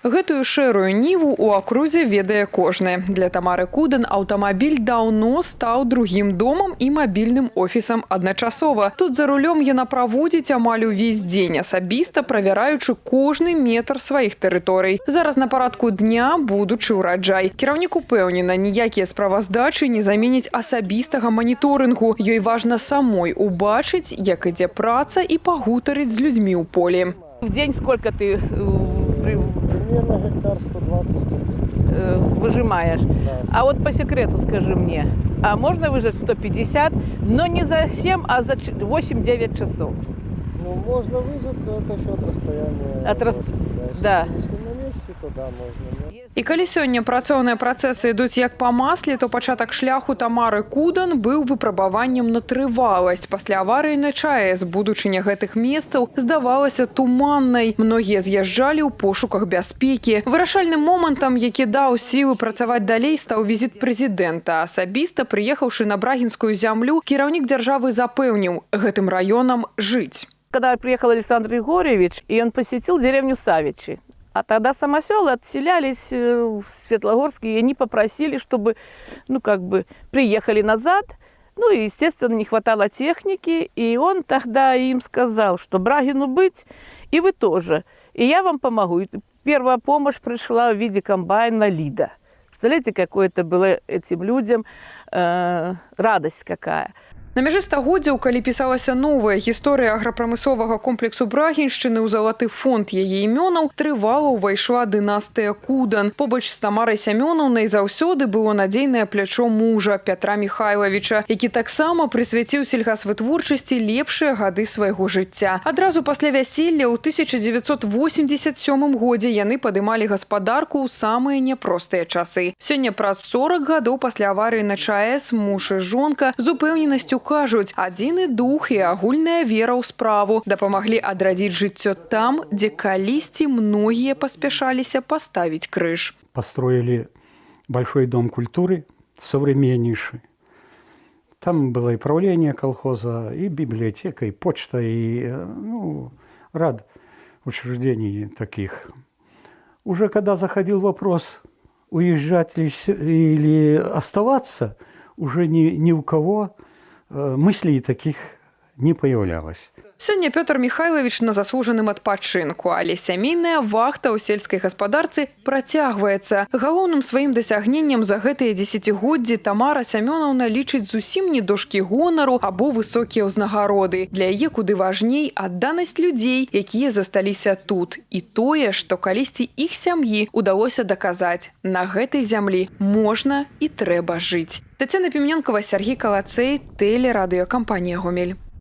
Гэтую шэрую ніву у акрузе ведае кожны. Для Тамары Кудан аўтамабіль даўно стаў другім домам і мабільным офісам адначасова. Тут за рулём яна праводзіць амаль увесь дзень, асабіста правяраючы кожны метр сваіх тэрыторый. Зараз на парадку дня будучы ўраджай. Кіраўнік упэўнена, ніякія справаздачы не заменяць асабістага моніторынгу. Ёй важна самой убачыць, як ідзе праца і пагутарыць з людзьмі ў полі. В день сколько ты примерно гектар 120-130 выжимаешь? Да. А вот по секрету скажи мне, а можно выжать 150, но не за 7, а за 8-9 часов? Ну, можно выжать, но это еще от расстояния. Да. Если на месте, то да, можно. Нет. І калі сёння працоўныя працэсы ідуць як па масле, то пачатак шляху Тамары Кудан быў выпрабаваннем на трываласць. Пасля аварыі на ЧАЭС будучыня гэтых месцаў здавалася туманнай. Многія з'язджалі ў пошуках бяспекі. Вырашальным момантам, які даў сілы працаваць далей, стаў візіт прэзідэнта. Асабіста, прыехаўшы на Брагінскую зямлю, кіраўнік дзяржавы запэўніў – гэтым раёнам жыць. Когда приехал Александр Григорьевич, и он посетил деревню Савичи. А тогда самоселы отселялись в Светлогорске, и они попросили, чтобы, приехали назад. Ну и, естественно, не хватало техники, и он тогда им сказал, что Брагину быть, и вы тоже. И я вам помогу. И первая помощь пришла в виде комбайна «Лида». Представляете, какое это было этим людям, радость какая. На мяжы стагоддзяў, калі пісалася новая гісторыя аграпрамысловага комплексу Брагіншчыны, ў залаты фонд яе імёнаў трывала ўвайшла дынастыя Кудан. Побач з Тамарай Сямёнаўнай заўсёды было надзейнае плячо мужа Пятра Михайловича, які таксама прысвяціў сельгасвытворчасці лепшыя гады свайго жыцця. Адразу пасля вяселля ў 1987 годзе яны падымалі гаспадарку ў самыя няпростыя часы. Сёння праз 40 гадоў пасля аварыі на ЧАЭС муж і жонка з упэўненасцю кажуць, адзіны дух і агульная вера ў справу дапамаглі адрадзіць жыццё там, дзе калісьці многія паспяшаліся паставіць крыж. Построили большой дом культуры, современнейший. Там было и правление колхоза, и библиотека, и почта, и ряд учреждений таких. Уже когда заходил вопрос, уезжать ли или оставаться, уже ни у кого мыслей таких не появлялось. Сёння Пётр Михайлович на заслужаным адпачынку, але сямейная вахта ў сельскай гаспадарцы працягваецца. Галоўным сваім дасягненнем за гэтыя дзесяцігоддзі Тамара Сямёнаўна лічыць зусім не дошкі гонару або высокія ўзнагароды. Для яе куды важней адданасць людзей, якія засталіся тут. І тое, што калісьці іх сям'і удалося даказаць. На гэтай зямлі можна і трэба жыць. Тацяна Піменёнкова, Сергей Калацэй, тэлерадыёкампанія «Гомель».